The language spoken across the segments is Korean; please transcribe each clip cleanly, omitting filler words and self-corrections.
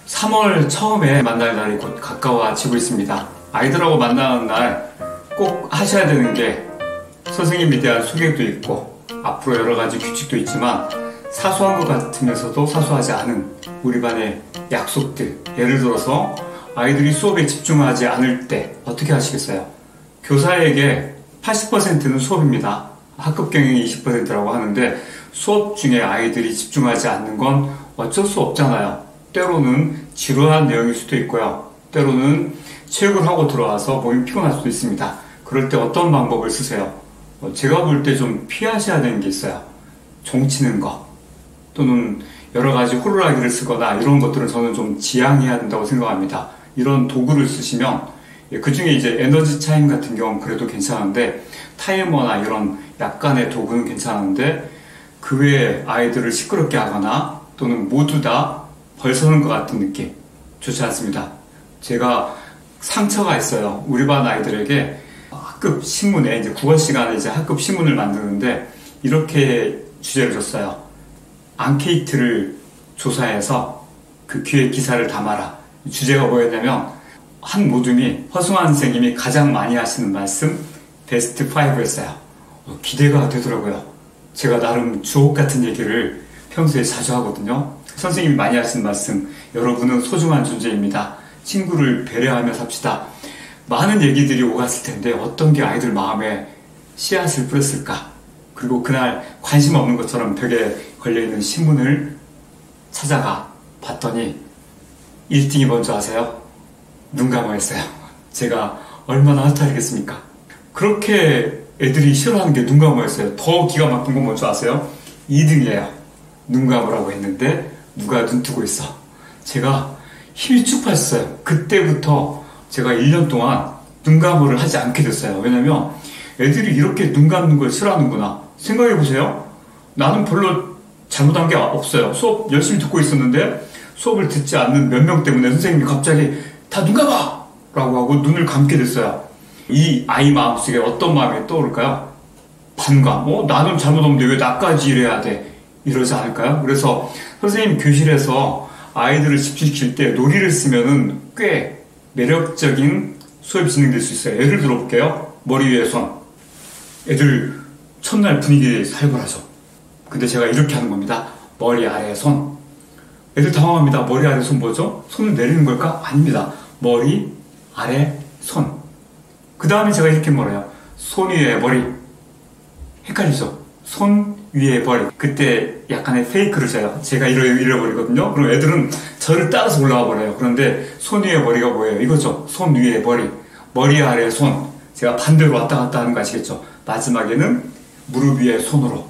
3월 처음에 만날 날이 곧 가까워지고 있습니다. 아이들하고 만나는 날 꼭 하셔야 되는 게 선생님에 대한 소개도 있고 앞으로 여러 가지 규칙도 있지만 사소한 것 같으면서도 사소하지 않은 우리 반의 약속들, 예를 들어서 아이들이 수업에 집중하지 않을 때 어떻게 하시겠어요? 교사에게 80%는 수업입니다. 학급 경영이 20%라고 하는데 수업 중에 아이들이 집중하지 않는 건 어쩔 수 없잖아요. 때로는 지루한 내용일 수도 있고요. 때로는 체육을 하고 들어와서 몸이 피곤할 수도 있습니다. 그럴 때 어떤 방법을 쓰세요? 제가 볼 때 좀 피하셔야 되는 게 있어요. 종치는 거 또는 여러 가지 호루라기를 쓰거나 이런 것들은 저는 좀 지양해야 된다고 생각합니다. 이런 도구를 쓰시면 그 중에 이제 에너지 차임 같은 경우는 그래도 괜찮은데 타이머나 이런 약간의 도구는 괜찮은데 그 외에 아이들을 시끄럽게 하거나 또는 모두 다 벌서는 것 같은 느낌 좋지 않습니다. 제가 상처가 있어요. 우리 반 아이들에게 학급 신문에 이제 국어 시간에 이제 학급 신문을 만드는데 이렇게 주제를 줬어요. 앙케이트를 조사해서 그 귀에 기사를 담아라. 주제가 뭐였냐면 한 모둠이 허승환 선생님이 가장 많이 하시는 말씀 베스트 5였어요. 기대가 되더라고요. 제가 나름 주옥 같은 얘기를 평소에 자주 하거든요. 선생님이 많이 하시는 말씀, 여러분은 소중한 존재입니다. 친구를 배려하며 삽시다. 많은 얘기들이 오갔을 텐데 어떤 게 아이들 마음에 씨앗을 뿌렸을까? 그리고 그날 관심 없는 것처럼 벽에 걸려있는 신문을 찾아가 봤더니 1등이 뭔지 아세요? 눈 감아 있어요. 제가 얼마나 허탈했겠습니까? 그렇게 애들이 싫어하는 게 눈 감아 있어요. 더 기가 막힌 건 뭔지 아세요? 2등이에요. 눈 감으라고 했는데 누가 눈 뜨고 있어. 제가 힘이 쭉 빠졌어요. 그때부터 제가 1년 동안 눈 감으를 하지 않게 됐어요. 왜냐면 애들이 이렇게 눈 감는 걸 싫어하는구나. 생각해보세요. 나는 별로 잘못한 게 없어요. 수업 열심히 듣고 있었는데 수업을 듣지 않는 몇 명 때문에 선생님이 갑자기 다 눈 감아! 라고 하고 눈을 감게 됐어요. 이 아이 마음속에 어떤 마음이 떠오를까요? 반감. 나는 잘못 없는데 왜 나까지 이래야 돼? 이러지 않을까요? 그래서 선생님 교실에서 아이들을 집중시킬 때 놀이를 쓰면은 꽤 매력적인 수업이 진행될 수 있어요. 예를 들어볼게요. 머리 위에 손. 애들 첫날 분위기 살벌하죠. 근데 제가 이렇게 하는 겁니다. 머리 아래 손. 애들 당황합니다. 머리 아래 손 뭐죠? 손을 내리는 걸까? 아닙니다. 머리 아래 손. 그 다음에 제가 이렇게 말해요. 손 위에 머리. 헷갈리죠? 손 위에 머리. 그때 약간의 페이크를 쳐요. 제가 잃어버리거든요. 그럼 애들은 저를 따라서 올라와 버려요. 그런데 손 위에 머리가 뭐예요? 이거죠. 손 위에 머리. 머리 아래 손. 제가 반대로 왔다 갔다 하는 거 아시겠죠? 마지막에는 무릎 위에 손으로.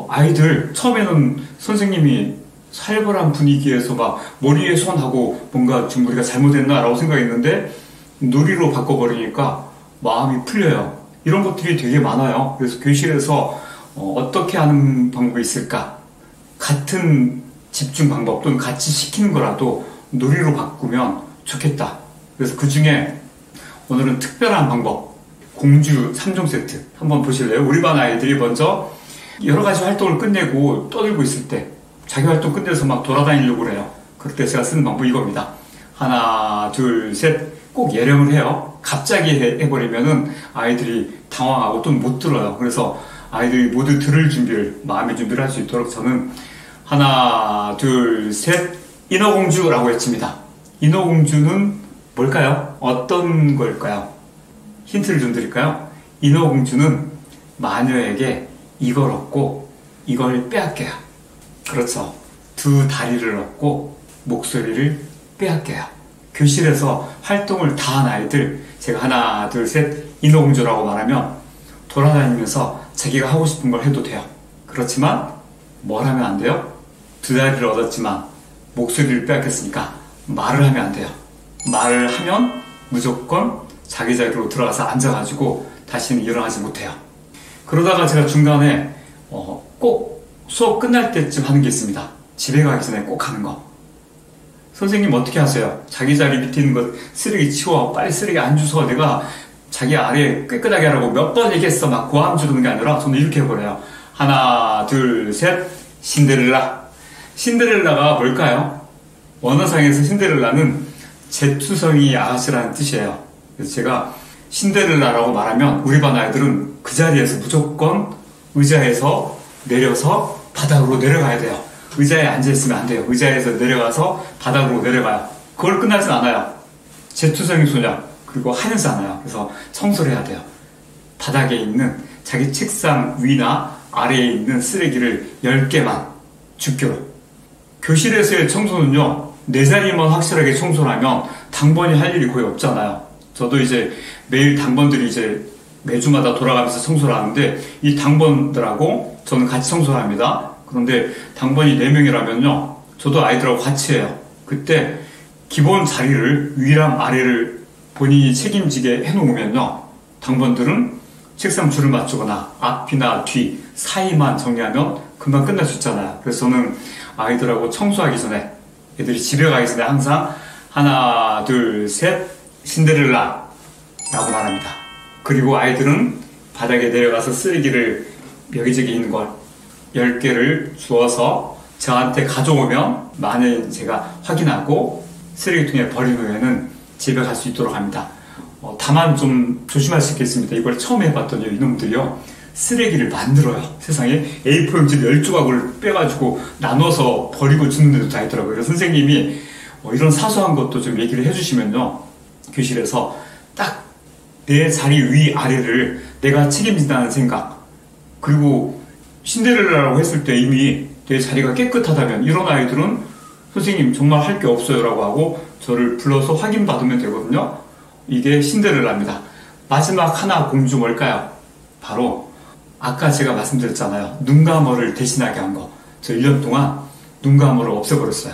아이들 처음에는 선생님이 살벌한 분위기에서 막 머리 위에 손하고 뭔가 좀 우리가 잘못했나라고 생각했는데 놀이로 바꿔버리니까 마음이 풀려요. 이런 것들이 되게 많아요. 그래서 교실에서 어떻게 하는 방법이 있을까? 같은 집중 방법 또는 같이 시키는 거라도 놀이로 바꾸면 좋겠다. 그래서 그 중에 오늘은 특별한 방법, 공주 3종 세트 한번 보실래요? 우리 반 아이들이 먼저 여러 가지 활동을 끝내고 떠들고 있을 때 자기 활동 끝내서 막 돌아다니려고 그래요. 그럴 때 제가 쓰는 방법이 이겁니다. 하나, 둘, 셋 꼭 예령을 해요. 갑자기 해버리면은 아이들이 당황하고 또 못 들어요. 그래서 아이들이 모두 들을 준비를, 마음의 준비를 할 수 있도록 저는 하나, 둘, 셋, 인어공주라고 외칩니다. 인어공주는 뭘까요? 어떤 걸까요? 힌트를 좀 드릴까요? 인어공주는 마녀에게 이걸 얻고 이걸 빼앗겨요. 그렇죠. 두 다리를 얻고 목소리를 빼앗겨요. 교실에서 활동을 다 한 아이들, 제가 하나, 둘, 셋, 인어공주라고 말하면 돌아다니면서 자기가 하고 싶은 걸 해도 돼요. 그렇지만 뭘 하면 안 돼요? 두 다리를 얻었지만 목소리를 빼앗겼으니까 말을 하면 안 돼요. 말을 하면 무조건 자기 자리로 들어가서 앉아가지고 다시는 일어나지 못해요. 그러다가 제가 중간에 꼭 수업 끝날 때쯤 하는 게 있습니다. 집에 가기 전에 꼭 하는 거. 선생님 어떻게 하세요? 자기 자리 밑에 있는 것 쓰레기 치워. 빨리 쓰레기 안 주워. 내가 자기 아래 깨끗하게 하라고 몇 번 얘기했어. 막 고함 지르는 게 아니라 저는 이렇게 해버려요. 하나, 둘, 셋. 신데렐라. 신데렐라가 뭘까요? 원어상에서 신데렐라는 재투성이 아가씨라는 뜻이에요. 그래서 제가 신데렐라라고 말하면 우리 반 아이들은 그 자리에서 무조건 의자에서 내려서 바닥으로 내려가야 돼요. 의자에 앉아있으면 안 돼요. 의자에서 내려가서 바닥으로 내려가요. 그걸 끝나진 않아요. 재투성이 소녀, 그리고 하지 않아요. 그래서 청소를 해야 돼요. 바닥에 있는 자기 책상 위나 아래에 있는 쓰레기를 10개만 주교로. 교실에서의 청소는요, 내 자리만 확실하게 청소를 하면 당번이 할 일이 거의 없잖아요. 저도 이제 매일 당번들이 이제 매주마다 돌아가면서 청소를 하는데 이 당번들하고 저는 같이 청소를 합니다. 그런데 당번이 4명이라면요, 저도 아이들하고 같이 해요. 그때 기본 자리를 위랑 아래를 본인이 책임지게 해놓으면요, 당번들은 책상 줄을 맞추거나 앞이나 뒤 사이만 정리하면 금방 끝날 수 있잖아요. 그래서 저는 아이들하고 청소하기 전에, 애들이 집에 가기 전에 항상 하나, 둘, 셋, 신데렐라 라고 말합니다. 그리고 아이들은 바닥에 내려가서 쓰레기를 여기저기 있는 걸 10개를 주어서 저한테 가져오면 만약에 제가 확인하고 쓰레기통에 버린 후에는 집에 갈 수 있도록 합니다. 다만 좀 조심할 수 있겠습니다. 이걸 처음 해봤더니 이놈들이요, 쓰레기를 만들어요. 세상에 A4 용지를 10조각을 빼가지고 나눠서 버리고 주는 데도 다 있더라고요. 그래서 선생님이 이런 사소한 것도 좀 얘기를 해주시면요, 교실에서 딱 내 자리 위 아래를 내가 책임진다는 생각, 그리고 신데렐라라고 했을 때 이미 내 자리가 깨끗하다면 이런 아이들은 선생님 정말 할 게 없어요 라고 하고 저를 불러서 확인받으면 되거든요. 이게 신데렐라입니다. 마지막 하나 공주 뭘까요? 바로 아까 제가 말씀드렸잖아요. 눈감어를 대신하게 한 거. 저 1년 동안 눈감어를 없애버렸어요.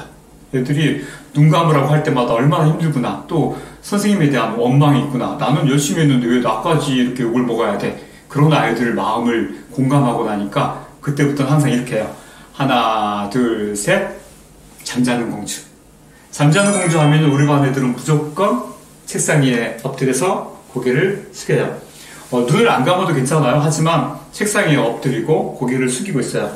애들이 눈감으라고 할 때마다 얼마나 힘들구나, 또 선생님에 대한 원망이 있구나, 나는 열심히 했는데 왜 나까지 이렇게 욕을 먹어야 돼, 그런 아이들 마음을 공감하고 나니까 그때부터는 항상 이렇게 해요. 하나, 둘, 셋, 잠자는 공주. 잠자는 공주 하면 우리 반 애들은 무조건 책상 위에 엎드려서 고개를 숙여요. 눈을 안 감아도 괜찮아요. 하지만 책상 위에 엎드리고 고개를 숙이고 있어요.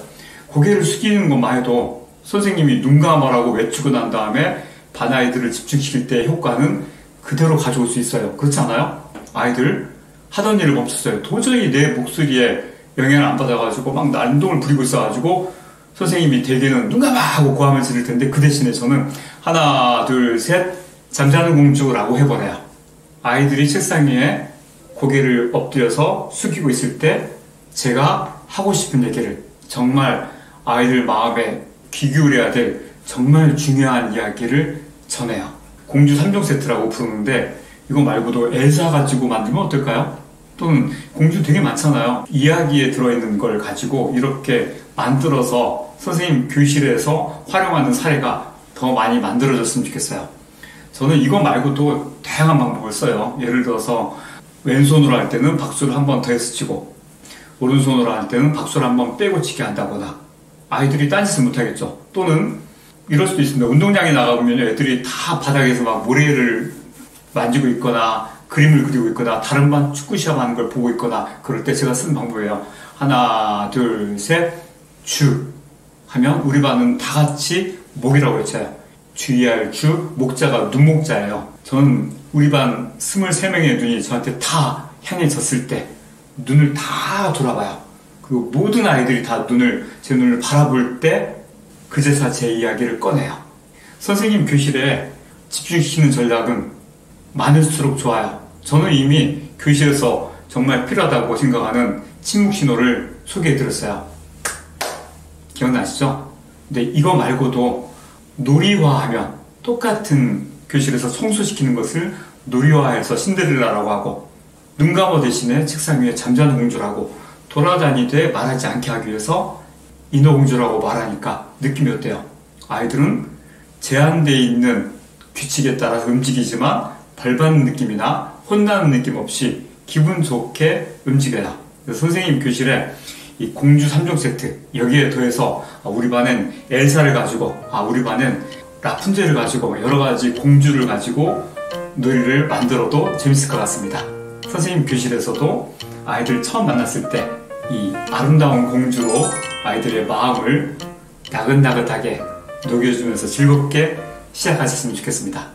고개를 숙이는 것만 해도 선생님이 눈 감아라고 외치고 난 다음에 반 아이들을 집중시킬 때의 효과는 그대로 가져올 수 있어요. 그렇지 않아요? 아이들 하던 일을 멈췄어요. 도저히 내 목소리에 영향을 안 받아가지고 막 난동을 부리고 있어가지고 선생님이 대개는 눈 감아 하고 고함을 지를 텐데, 그 대신에 저는 하나, 둘, 셋, 잠자는 공주라고 해버려요. 아이들이 책상 위에 고개를 엎드려서 숙이고 있을 때 제가 하고 싶은 얘기를, 정말 아이들 마음에 귀 기울여야 될 정말 중요한 이야기를 전해요. 공주 3종 세트라고 부르는데 이거 말고도 엘사 가지고 만들면 어떨까요? 또는 공주 되게 많잖아요. 이야기에 들어있는 걸 가지고 이렇게 만들어서 선생님 교실에서 활용하는 사례가 더 많이 만들어졌으면 좋겠어요. 저는 이거 말고도 다양한 방법을 써요. 예를 들어서 왼손으로 할 때는 박수를 한 번 더 해서 치고, 오른손으로 할 때는 박수를 한 번 빼고 치게 한다거나, 아이들이 딴짓을 못하겠죠. 또는 이럴 수도 있습니다. 운동장에 나가보면 애들이 다 바닥에서 막 모래를 만지고 있거나 그림을 그리고 있거나 다른 반 축구 시합하는 걸 보고 있거나, 그럴 때 제가 쓴 방법이에요. 하나, 둘, 셋, 주 하면 우리 반은 다 같이 목이라고 외쳐요. 주의할 주, 목자가 눈목자예요. 저는 우리 반 23명의 눈이 저한테 다 향해졌을 때 눈을 다 돌아봐요. 그리고 모든 아이들이 다 제 눈을 바라볼 때 그제서 제 이야기를 꺼내요. 선생님 교실에 집중시키는 전략은 많을수록 좋아요. 저는 이미 교실에서 정말 필요하다고 생각하는 침묵 신호를 소개해드렸어요. 기억나시죠? 근데 이거 말고도 놀이화하면, 똑같은 교실에서 청소시키는 것을 놀이화해서 신데렐라라고 하고, 눈 감아 대신에 책상 위에 잠자는 공주라고, 돌아다니되 말하지 않게 하기 위해서 인어공주라고 말하니까 느낌이 어때요? 아이들은 제한되어 있는 규칙에 따라서 움직이지만 벌받는 느낌이나 혼나는 느낌 없이 기분 좋게 움직여요. 그래서 선생님 교실에 이 공주 3종 세트, 여기에 더해서 우리 반엔 엘사를 가지고, 우리 반엔 라푼젤을 가지고, 여러 가지 공주를 가지고 놀이를 만들어도 재밌을 것 같습니다. 선생님 교실에서도 아이들 처음 만났을 때 이 아름다운 공주로 아이들의 마음을 나긋나긋하게 녹여주면서 즐겁게 시작하셨으면 좋겠습니다.